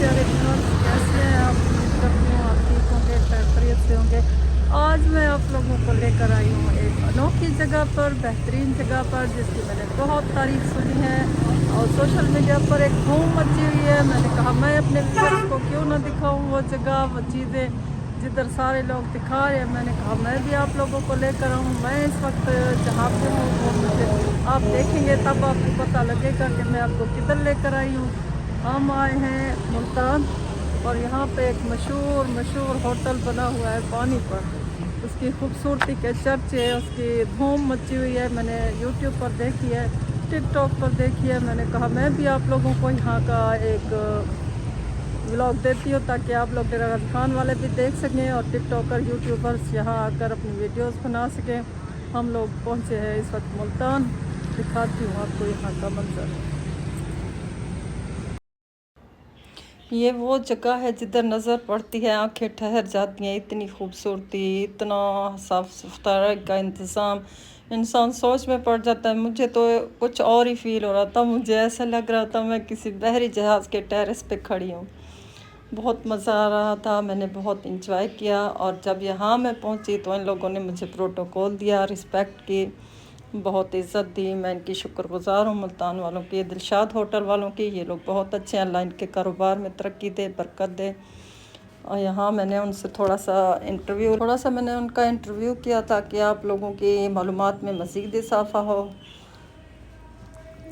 प्यारे व्यूअर्स, कैसे हैं आप? उम्मीद करती हूँ आप ठीक होंगे, खैरियत से होंगे। आज मैं आप लोगों को लेकर आई हूँ एक अनोखी जगह पर, बेहतरीन जगह पर, जिसकी मैंने बहुत तारीफ सुनी है और सोशल मीडिया पर एक धूम मची हुई है। मैंने कहा मैं अपने व्यूअर्स को क्यों ना दिखाऊँ वो जगह, वो चीज़ें जिधर सारे लोग दिखा रहे हैं। मैंने कहा मैं भी आप लोगों को लेकर आऊँ। मैं इस वक्त जहाँ पे हूँ वो मुझे आप देखेंगे तब आपको पता लगेगा कि मैं आपको किधर लेकर आई हूँ। हम आए हैं मुल्तान और यहाँ पे एक मशहूर मशहूर होटल बना हुआ है पानी पर। उसकी खूबसूरती के चर्चे, उसकी धूम मची हुई है। मैंने यूट्यूब पर देखी है, टिकटॉक पर देखी है। मैंने कहा मैं भी आप लोगों को यहाँ का एक व्लॉग देती हूँ ताकि आप लोग डेरा खान वाले भी देख सकें और टिकटॉकर यूट्यूबर्स यहाँ आकर अपनी वीडियोस बना सकें। हम लोग पहुँचे हैं इस वक्त मुल्तान, दिखाती हूँ आपको यहाँ का मंजर। ये वो जगह है जिधर नज़र पड़ती है आंखें ठहर जाती हैं। इतनी खूबसूरती, इतना साफ सुथरा का इंतज़ाम, इंसान सोच में पड़ जाता है। मुझे तो कुछ और ही फील हो रहा था, मुझे ऐसा लग रहा था मैं किसी बहरी जहाज़ के टेरेस पे खड़ी हूँ। बहुत मज़ा आ रहा था, मैंने बहुत इंजॉय किया। और जब यहाँ मैं पहुँची तो इन लोगों ने मुझे प्रोटोकॉल दिया, रिस्पेक्ट की, बहुत इज़्ज़त दी। मैं इनकी शुक्रगुज़ार हूँ, मुल्तान वालों की, दिलशाद होटल वालों की। ये लोग बहुत अच्छे हैं, अल्लाह इनके कारोबार में तरक्की दे, बरकत दे। और यहाँ मैंने उनसे थोड़ा सा मैंने उनका इंटरव्यू किया ताकि आप लोगों की मालूमात में मज़ीद इजाफ़ा हो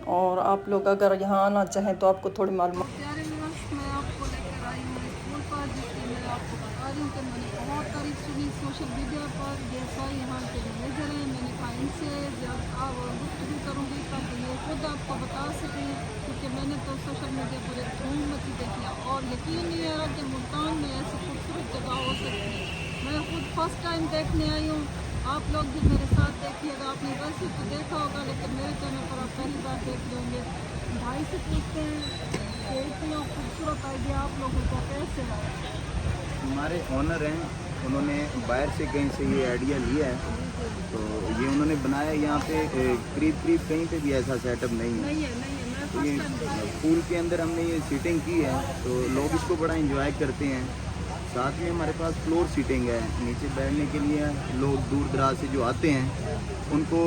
और आप लोग अगर यहाँ आना चाहें तो आपको थोड़ी मालूमात। प्यारे व्यूअर्स, मैं आपको लेकर आई हूँ इस पुल पर, जिसकी मैं आपको बता रही हूँ कि मैंने बहुत तारीफ सुनी सोशल मीडिया पर। ये सारे यहाँ के मैनेजर हैं। मैंने कहा इनसे आप गुफ्तगू करूँगी ताकि ये खुद आपको बता सकें, क्योंकि मैंने तो सोशल मीडिया पर एक धूम मची देखी है और यकीन नहीं आ रहा कि मुल्तान में ऐसी खूबसूरत जगह हो सकती है। मैं खुद फर्स्ट टाइम देखने आई हूँ। आप लोग भी मेरे साथ देखिएगा। आपने वैसे तो देखा होगा लेकिन मेरे चैनल पर आप पहली बार देख रहे होंगे। भाई से पूछते हैं कि इतना खूबसूरत आइडिया आप लोगों को कैसे आया? हमारे ऑनर हैं, उन्होंने बाहर से कहीं से ये आइडिया लिया है, तो ये उन्होंने बनाया। यहाँ पे करीब करीब कहीं पे भी ऐसा सेटअप नहीं है। नहीं है, मैं तो ये फर्स्ट टाइम देखी। पूल के अंदर हमने ये सीटिंग की है, तो लोग इसको बड़ा एंजॉय करते हैं। साथ में हमारे पास फ्लोर सीटिंग है, नीचे बैठने के लिए लोग दूर दराज से जो आते हैं उनको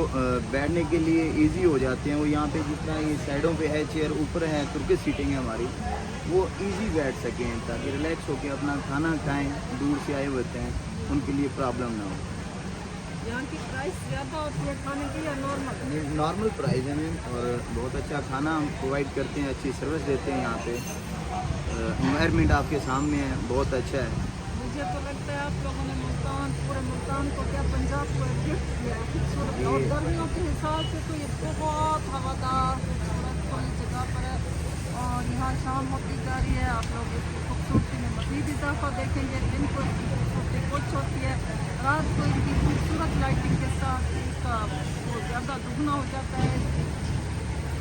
बैठने के लिए इजी हो जाते हैं। वो यहाँ पे जिस तरह ये साइडों पे है चेयर, ऊपर है तुर्किश सीटिंग है हमारी, वो इजी बैठ सकें ताकि रिलैक्स होकर अपना खाना खाएं। दूर से आए होते हैं, उनके लिए प्रॉब्लम ना हो। यहाँ की प्राइस ज़्यादा होती है खाने की या नॉर्मल? नॉर्मल प्राइस है मैम, और बहुत अच्छा खाना हम प्रोवाइड करते हैं, अच्छी सर्विस देते हैं। यहाँ पे एनवायरनमेंट आपके सामने है, बहुत अच्छा है। मुझे तो लगता है आप लोगों ने मुल्तान, पूरे मुल्तान को क्या पंजाब को एक गिफ्ट किया है खूबसूरत। और गर्मियों के हिसाब से तो ये बहुत हवादार खूबसूरत खुली जगह पर है। और यहाँ शाम होती जा रही है, आप लोग इसकी खूबसूरती में मज़ीद इजाफा देखेंगे। दिन को इसकी खूबसूरती कुछ होती है, रात को इनकी खूबसूरत लाइटिंग के साथ इसका वो ज़्यादा दुगना हो जाता है।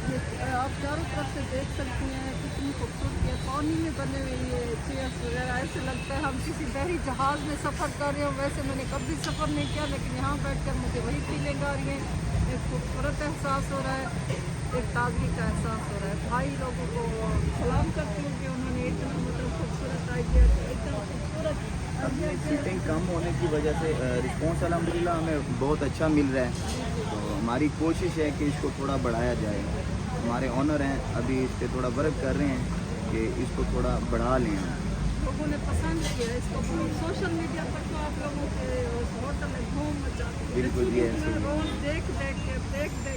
ये आप चारों तरफ से देख सकती हैं कितनी खूबसूरती है। पानी में बने हुए ये चेयर्स वगैरह, ऐसे लगता है हम किसी बहरी जहाज़ में सफ़र कर रहे हो। वैसे मैंने कभी सफ़र नहीं किया लेकिन यहाँ बैठकर मुझे वही फीलिंग आ रही है। एक खूबसूरत एहसास हो रहा है, एक ताजगी का एहसास हो रहा है। भाई लोगों को सलाम करती हूँ कि उन्होंने इतना मतलब खूबसूरत आइडिया, इतना खूबसूरत अब ये आइडिया सीटिंग कम होने की वजह से रिस्पॉन्स अल्हम्दुलिल्लाह हमें बहुत अच्छा मिल रहा है। तो हमारी कोशिश है कि इसको थोड़ा बढ़ाया जाए। हमारे ऑनर हैं, अभी इस पर थोड़ा वर्क कर रहे हैं कि इसको थोड़ा बढ़ा लें। लोगों ने पसंद किया है इसको बहुत। सोशल मीडिया पर तो आप लोगों के उस होटल में धूम मचाती है, बिल्कुल जी, लेकिन ऐसे मैं ही है। रोज़ देख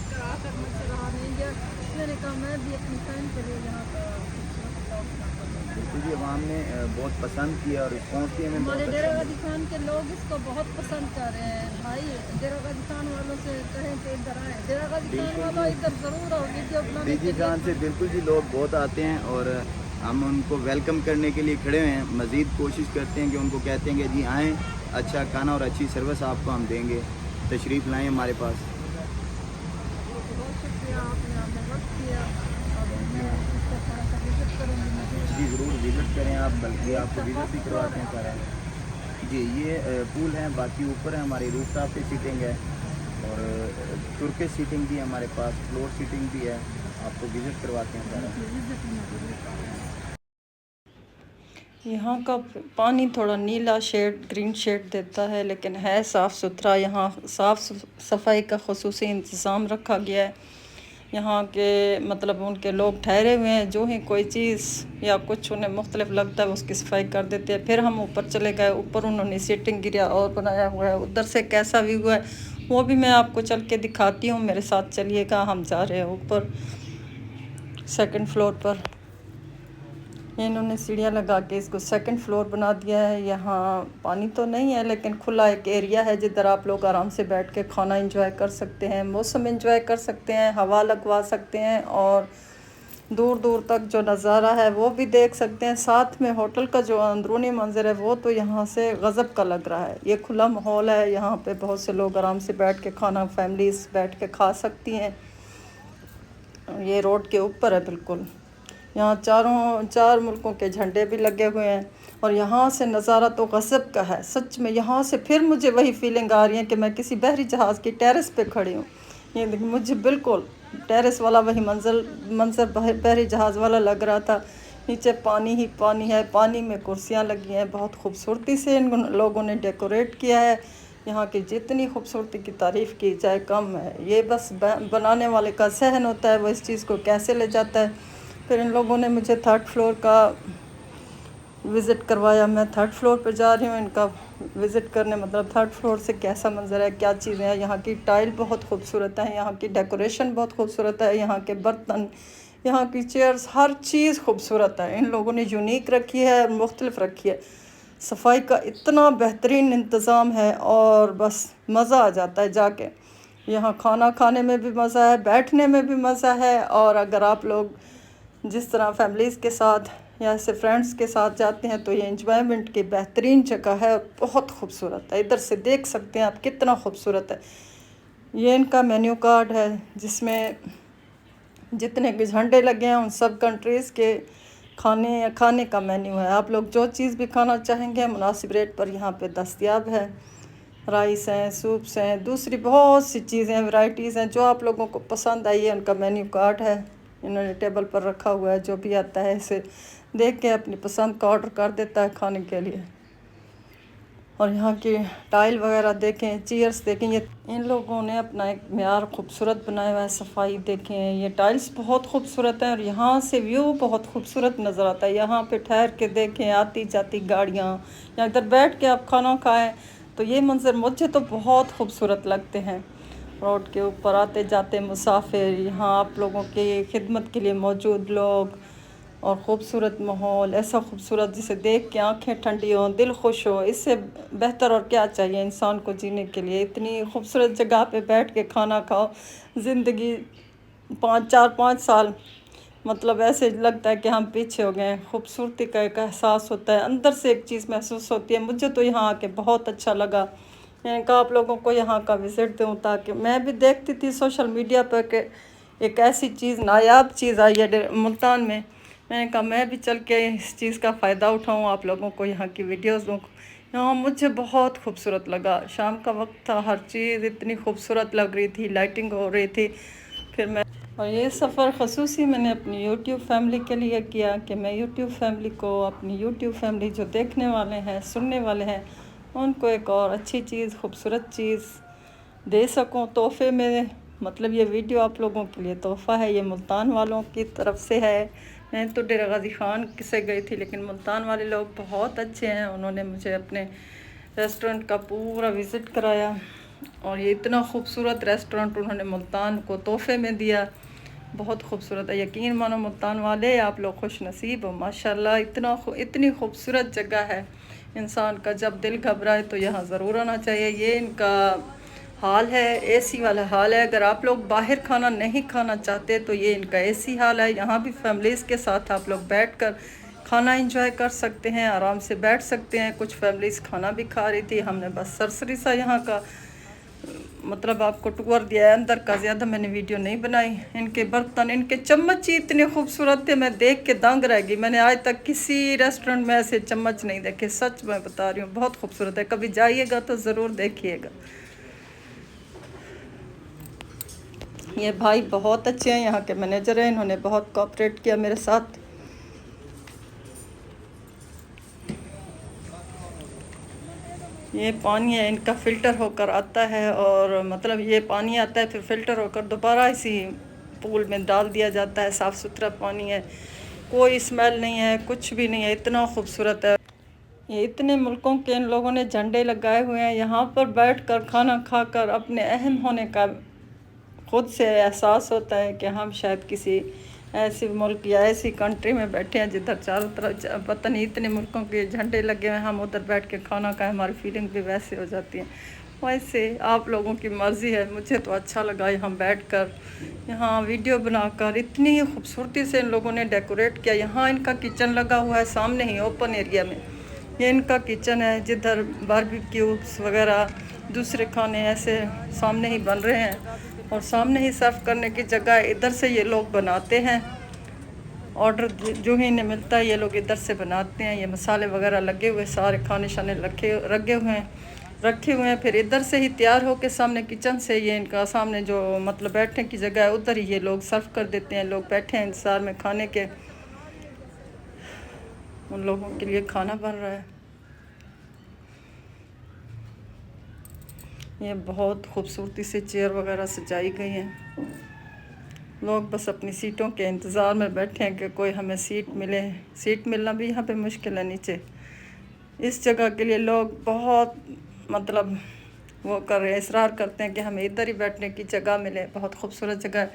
कर आकर मुझसे रहा नहीं गया। मैंने कहा मैं भी अपनी फैन के लिए यहाँ का खूबसूरत ब्लॉग बनाता हूँ। बिल्कुल जी, अवाम ने बहुत पसंद किया और रिस्पॉन्स भी हमें हमारे बहुत डेरा अच्छा गाजी मिला। खान के लोग इसको बहुत पसंद कर रहे हैं। भाई डेरा गाजी खान वालों से कहें कि इधर आए, डेरा गाजी खान बिल्कुल वाला जी, इधर ज़रूर आओ वीडियो बनाने डीजी के लिए। खान से बिल्कुल जी लोग बहुत आते हैं और हम उनको वेलकम करने के लिए खड़े हुए हैं। मज़ीद कोशिश करते हैं कि उनको कहते हैं कि जी आएँ, अच्छा खाना और अच्छी सर्विस आपको हम देंगे, तशरीफ़ लाएँ हमारे पास। बहुत शुक्रिया, आपने हमें वक्त दिया। अब मैं इसको थोड़ा सा विजिट करूँगी जी मज़ीद। ज़रूर विज़िट करें आप, बल्कि ये आपको इसका विज़िट भी फर्स्ट फ्लोर करवाते हैं है। सारा। जी, ये पूल है, बाकी ऊपर है हमारी रूफटॉप पे सीटिंग है और तुर्किश सीटिंग भी है हमारे पास, फ्लोर सीटिंग भी है। आपको विज़िट करवाते हैं सारा। यहाँ का पानी थोड़ा नीला शेड, ग्रीन शेड देता है, लेकिन है साफ़ सुथरा। यहाँ साफ़ सफाई का ख़ुसूसी इंतज़ाम रखा गया है। यहाँ के मतलब उनके लोग ठहरे हुए हैं, जो ही कोई चीज़ या कुछ उन्हें मुख्तलिफ लगता है उसकी सफाई कर देते हैं। फिर हम ऊपर चले गए, ऊपर उन्होंने सीटिंग एरिया और बनाया हुआ है। उधर से कैसा व्यू है वो भी मैं आपको चल के दिखाती हूँ, मेरे साथ चलिएगा। हम जा रहे हैं ऊपर सेकंड फ्लोर पर। इन्होंने सीढ़ियाँ लगा के इसको सेकंड फ्लोर बना दिया है। यहाँ पानी तो नहीं है, लेकिन खुला एक एरिया है जिधर आप लोग आराम से बैठ के खाना एंजॉय कर सकते हैं, मौसम एंजॉय कर सकते हैं, हवा लगवा सकते हैं और दूर दूर तक जो नज़ारा है वो भी देख सकते हैं। साथ में होटल का जो अंदरूनी मंजर है वो तो यहाँ से गज़ब का लग रहा है। ये खुला माहौल है, यहाँ पे बहुत से लोग आराम से बैठ के खाना, फैमिलीज बैठ के खा सकती हैं। ये रोड के ऊपर है बिल्कुल। यहाँ चार मुल्कों के झंडे भी लगे हुए हैं और यहाँ से नज़ारा तो गज़ब का है सच में। यहाँ से फिर मुझे वही फीलिंग आ रही है कि मैं किसी बहरी जहाज़ की टेरेस पे खड़ी हूँ। ये मुझे बिल्कुल टेरेस वाला वही मंजर बहरी जहाज़ वाला लग रहा था। नीचे पानी ही पानी है, पानी में कुर्सियाँ लगी हैं, बहुत खूबसूरती से इन लोगों ने डेकोरेट किया है। यहाँ की जितनी खूबसूरती की तारीफ़ की जाए कम है। ये बस बनाने वाले का सहन होता है, वो इस चीज़ को कैसे ले जाता है। फिर इन लोगों ने मुझे थर्ड फ्लोर का विज़िट करवाया। मैं थर्ड फ्लोर पर जा रही हूँ इनका विज़िट करने, मतलब थर्ड फ्लोर से कैसा मंजर है, क्या चीज़ें हैं। यहाँ की टाइल बहुत खूबसूरत है, यहाँ की डेकोरेशन बहुत खूबसूरत है, यहाँ के बर्तन, यहाँ की चेयर्स, हर चीज़ खूबसूरत है। इन लोगों ने यूनिक रखी है, मुख्तलिफ रखी है। सफाई का इतना बेहतरीन इंतज़ाम है और बस मज़ा आ जाता है जाके। यहाँ खाना खाने में भी मज़ा है, बैठने में भी मज़ा है। और अगर आप लोग जिस तरह फैमिलीज़ के साथ या ऐसे फ्रेंड्स के साथ जाते हैं तो ये एंजॉयमेंट की बेहतरीन जगह है, बहुत खूबसूरत है। इधर से देख सकते हैं आप कितना खूबसूरत है। ये इनका मेन्यू कार्ड है जिसमें जितने भी झंडे लगे हैं उन सब कंट्रीज़ के खाने का मेन्यू है। आप लोग जो चीज़ भी खाना चाहेंगे मुनासिब रेट पर यहाँ पे दस्तयाब है। राइस हैं, सूप्स हैं, दूसरी बहुत सी चीज़ें, वैरायटीज़ हैं, जो आप लोगों को पसंद आई है उनका मेन्यू कार्ड है। इन्होंने टेबल पर रखा हुआ है, जो भी आता है इसे देख के अपनी पसंद का ऑर्डर कर देता है खाने के लिए। और यहाँ की टाइल वगैरह देखें, चेयर्स देखें, ये इन लोगों ने अपना एक मेयार खूबसूरत बनाया हुआ है। सफाई देखें, ये टाइल्स बहुत खूबसूरत है और यहाँ से व्यू बहुत खूबसूरत नज़र आता है। यहाँ पे ठहर के देखें आती जाती गाड़ियाँ, या इधर बैठ के आप खाना खाएं तो ये मंजर मुझे तो बहुत खूबसूरत लगते हैं। रोड के ऊपर आते जाते मुसाफिर, यहाँ आप लोगों के खिदमत के लिए मौजूद लोग और ख़ूबसूरत माहौल, ऐसा खूबसूरत जिसे देख के आंखें ठंडी हों, दिल खुश हो। इससे बेहतर और क्या चाहिए इंसान को जीने के लिए। इतनी खूबसूरत जगह पे बैठ के खाना खाओ, ज़िंदगी 4-5 साल मतलब ऐसे लगता है कि हम पीछे हो गए। खूबसूरती का एक एहसास होता है, अंदर से एक चीज़ महसूस होती है। मुझे तो यहाँ आके बहुत अच्छा लगा। मैंने कहा आप लोगों को यहाँ का विज़िट दूँ, ताकि मैं भी देखती थी सोशल मीडिया पर कि एक ऐसी चीज़, नायाब चीज़ आई है मुल्तान में। मैंने कहा मैं भी चल के इस चीज़ का फ़ायदा उठाऊँ, आप लोगों को यहाँ की वीडियोस दूँ। यहाँ मुझे बहुत खूबसूरत लगा। शाम का वक्त था, हर चीज़ इतनी खूबसूरत लग रही थी, लाइटिंग हो रही थी। फिर मैं और ये सफ़र ख़ुसूसी मैंने अपनी यूट्यूब फैमिली के लिए किया कि मैं यूट्यूब फैमिली को, अपनी यूट्यूब फैमिली जो देखने वाले हैं, सुनने वाले हैं, उनको एक और अच्छी चीज़, खूबसूरत चीज़ दे सकूं तोहफ़े में। मतलब ये वीडियो आप लोगों के लिए तोहफ़ा है, ये मुल्तान वालों की तरफ से है। मैं तो डेरा गाज़ी ख़ान से गई थी, लेकिन मुल्तान वाले लोग बहुत अच्छे हैं। उन्होंने मुझे अपने रेस्टोरेंट का पूरा विज़िट कराया और ये इतना खूबसूरत रेस्टोरेंट उन्होंने मुल्तान को तोहफ़े में दिया। बहुत खूबसूरत है, यकीन मानो मुल्तान वाले आप लोग खुश नसीब हो माशाल्लाह। इतनी खूबसूरत जगह है। इंसान का जब दिल घबराए तो यहाँ ज़रूर आना चाहिए। ये इनका हाल है, एसी वाला हाल है। अगर आप लोग बाहर खाना नहीं खाना चाहते तो ये इनका एसी हाल है। यहाँ भी फैमिलीज़ के साथ आप लोग बैठकर खाना एंजॉय कर सकते हैं, आराम से बैठ सकते हैं। कुछ फैमिलीज़ खाना भी खा रही थी। हमने बस सरसरी सा यहाँ का मतलब आपको टूर दिया है, अंदर का ज़्यादा मैंने वीडियो नहीं बनाई। इनके बर्तन, इनके चम्मच ही इतने खूबसूरत थे, मैं देख के दंग रह गई। मैंने आज तक किसी रेस्टोरेंट में ऐसे चम्मच नहीं देखे, सच मैं बता रही हूँ, बहुत खूबसूरत है। कभी जाइएगा तो ज़रूर देखिएगा। ये भाई बहुत अच्छे हैं, यहाँ के मैनेजर हैं, इन्होंने बहुत कोऑपरेट किया मेरे साथ। ये पानी है इनका फ़िल्टर होकर आता है, और मतलब ये पानी आता है फिर फ़िल्टर होकर दोबारा इसी पूल में डाल दिया जाता है। साफ़ सुथरा पानी है, कोई स्मेल नहीं है, कुछ भी नहीं है, इतना खूबसूरत है। ये इतने मुल्कों के इन लोगों ने झंडे लगाए हुए हैं। यहाँ पर बैठकर खाना खाकर अपने अहम होने का खुद से एहसास होता है कि हम शायद किसी ऐसे मुल्क या ऐसी कंट्री में बैठे हैं जिधर चारों तरफ पता नहीं इतने मुल्कों के झंडे लगे हुए हैं, हम उधर बैठ के खाना खाएं, हमारी फीलिंग भी वैसे हो जाती है। वैसे आप लोगों की मर्ज़ी है, मुझे तो अच्छा लगा यहाँ बैठकर, यहाँ वीडियो बनाकर। इतनी खूबसूरती से इन लोगों ने डेकोरेट किया। यहाँ इनका किचन लगा हुआ है सामने ही ओपन एरिया में, ये इनका किचन है जिधर बारबेक्यूज वगैरह दूसरे खाने ऐसे सामने ही बन रहे हैं, और सामने ही सर्व करने की जगह इधर से ये लोग बनाते हैं। ऑर्डर जो ही इन्हें मिलता है ये लोग इधर से बनाते हैं। ये मसाले वगैरह लगे हुए, सारे खाने शाने रखे हुए हैं। फिर इधर से ही तैयार होके सामने किचन से ये इनका सामने जो मतलब बैठने की जगह है उधर ही ये लोग सर्व कर देते हैं। लोग बैठे हैं इंतज़ार में खाने के, उन लोगों के लिए खाना बन रहा है। ये बहुत खूबसूरती से चेयर वगैरह सजाई गई हैं। लोग बस अपनी सीटों के इंतज़ार में बैठे हैं कि कोई हमें सीट मिले। सीट मिलना भी यहाँ पे मुश्किल है नीचे। इस जगह के लिए लोग बहुत मतलब वो कर रहे हैं, इसरार करते हैं कि हमें इधर ही बैठने की जगह मिले। बहुत खूबसूरत जगह है।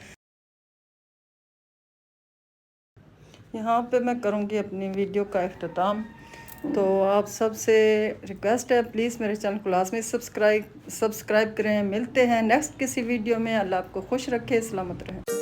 यहाँ पे मैं करूँगी अपनी वीडियो का इख्तिताम। तो आप सबसे रिक्वेस्ट है, प्लीज़ मेरे चैनल को लाज़मी सब्सक्राइब करें। मिलते हैं नेक्स्ट किसी वीडियो में। अल्लाह आपको खुश रखे, सलामत रहें।